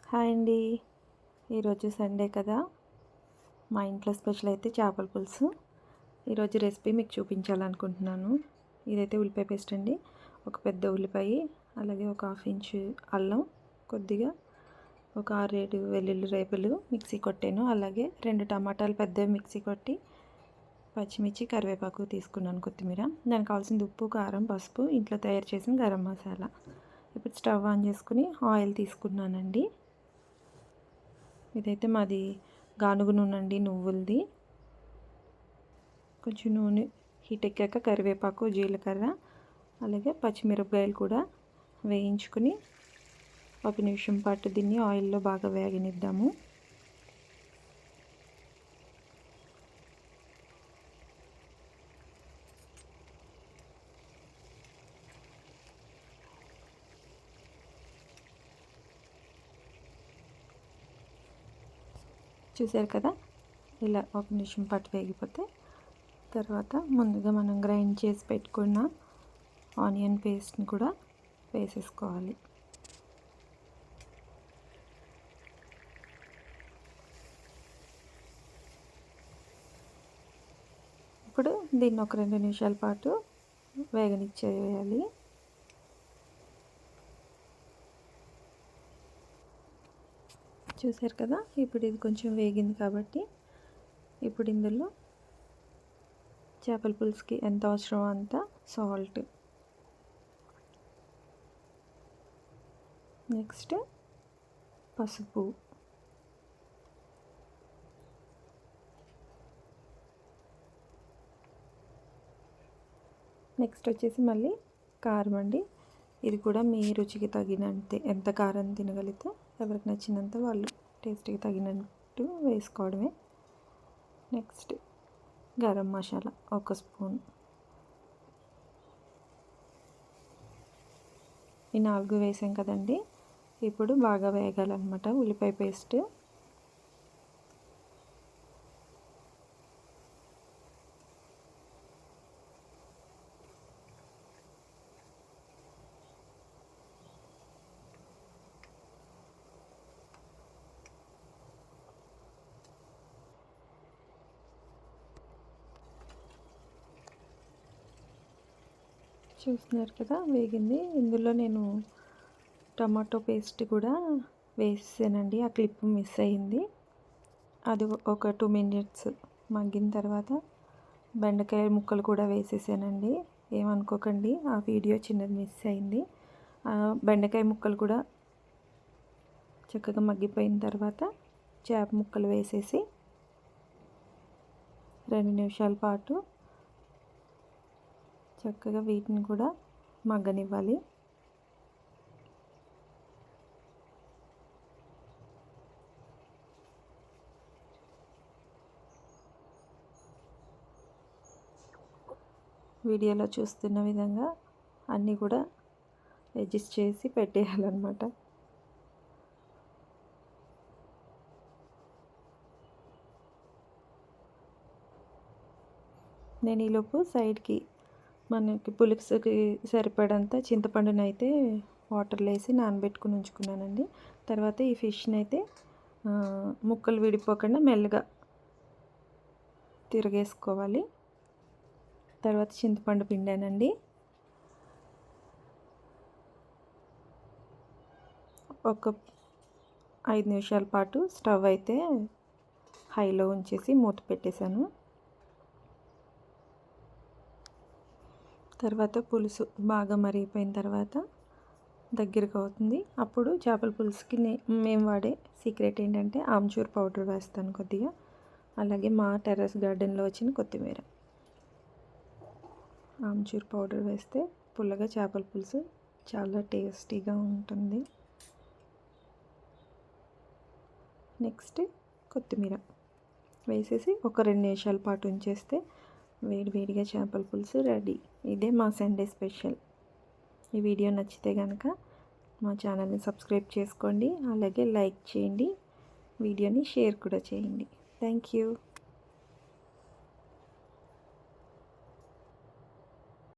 Hi అండి. ఈరోజు Sunday కదా, మా ఇంట్లో స్పెషల్ అయితే చేపల పులుసు. ఈరోజు రెసిపీ మీకు చూపించాలనుకుంటున్నాను. ఇదైతే ఉల్లిపాయ పేస్ట్ అండి. ఒక పెద్ద ఉల్లిపాయ, అలాగే ఒక 1/2 ఇంచు అల్లం, కొద్దిగా ఒక 6-7 వెల్లుల్లి రేపులు మిక్సీ కొట్టాను. అలాగే 2 టమాటాలు పెద్దవి మిక్సీ కొట్టి, పచ్చిమిర్చి, కరివేపాకు తీసుకున్నాను, కొత్తిమీర. దానికి కావాల్సింది ఉప్పు, కారం, పసుపు, ఇంట్లో తయారు చేసిన గరం మసాలా. ఇప్పుడు స్టవ్ ఆన్ చేసుకుని ఆయిల్ తీసుకున్నానండి. ఇదైతే మాది గానుగ నూనె అండి, నువ్వులది. కొంచెం నూనె హీట్ ఎక్కాక కరివేపాకు, జీలకర్ర, అలాగే పచ్చిమిరపకాయలు కూడా వేయించుకుని 1 నిమిషం పాటు దీన్ని ఆయిల్లో బాగా వేగనిద్దాము. చూసారు కదా, ఇలా 1 నిమిషం పాటు వేగిపోతే తర్వాత ముందుగా మనం గ్రైండ్ చేసి పెట్టుకున్న ఆనియన్ పేస్ట్ని కూడా వేసేసుకోవాలి. ఇప్పుడు దీన్ని ఒక 2 నిమిషాల పాటు వేగనిచ్చేయాలి. చూసారు కదా, ఇప్పుడు ఇది కొంచెం వేగింది కాబట్టి ఇప్పుడు ఇందులో చేపల పులుసుకి ఎంత అవసరమో అంత సాల్ట్, నెక్స్ట్ పసుపు, నెక్స్ట్ వచ్చేసి మళ్ళీ కారం అండి. ఇది కూడా మీ రుచికి తగినంతే, ఎంత కారం తినగలిగితే ఎవరికి నచ్చినంత వాళ్ళు టేస్ట్కి తగినట్టు వేసుకోవడమే. Next garam masala 1 spoon. ఈ 4 వేసాం కదండి. ఇప్పుడు బాగా వేగాలన్నమాట ఉల్లిపాయ పేస్ట్. చూస్తున్నారు కదా, వేగింది. ఇందులో నేను టమాటో పేస్ట్ కూడా వేసానండి. ఆ క్లిప్ మిస్ అయింది. అది ఒక 2 మినిట్స్ మగ్గిన తర్వాత బెండకాయ ముక్కలు కూడా వేసేసానండి. ఏమనుకోకండి, ఆ వీడియో చిన్నది మిస్ అయింది. బెండకాయ ముక్కలు కూడా చక్కగా మగ్గిపోయిన తర్వాత చేప ముక్కలు వేసేసి 2 నిమిషాల పాటు చక్కగా వీటిని కూడా మగ్గనివ్వాలి. వీడియోలో చూస్తున్న విధంగా అన్నీ కూడా అడ్జస్ట్ చేసి పెట్టేయాలన్నమాట. నేను ఈలోపు సైడ్కి మనకి పులుసుకి సరిపడంత చింతపండుని అయితే వాటర్లో వేసి నానబెట్టుకుని ఉంచుకున్నానండి. తర్వాత ఈ ఫిష్ని అయితే ముక్కలు విడిపోకుండా మెల్లగా తిరగేసుకోవాలి. తర్వాత చింతపండు పిండానండి. ఒక 5 నిమిషాల పాటు స్టవ్ అయితే హైలో ఉంచేసి మూత పెట్టేశాను. తర్వాత పులుసు బాగా మరిగిపోయిన తర్వాత దగ్గరకు అవుతుంది. అప్పుడు చేపల పులుసుకి మేము వాడే సీక్రెట్ ఏంటంటే ఆమ్చూర్ పౌడర్ వేస్తాను కొద్దిగా, అలాగే మా టెర్రస్ గార్డెన్లో వచ్చిన కొత్తిమీర. ఆమ్చూర్ పౌడర్ వేస్తే పుల్లగా చేపల పులుసు చాలా టేస్టీగా ఉంటుంది. నెక్స్ట్ కొత్తిమీర వేసేసి ఒక 2 నిమిషాల పాటు ఉంచేస్తే వేడివేడిగా చేపల పులుసు రెడీ. ఇదే మా సండే స్పెషల్. ఈ వీడియో నచ్చితే కనుక మా ఛానల్ని సబ్స్క్రైబ్ చేసుకోండి, అలాగే లైక్ చేయండి, వీడియోని షేర్ కూడా చేయండి. Thank you.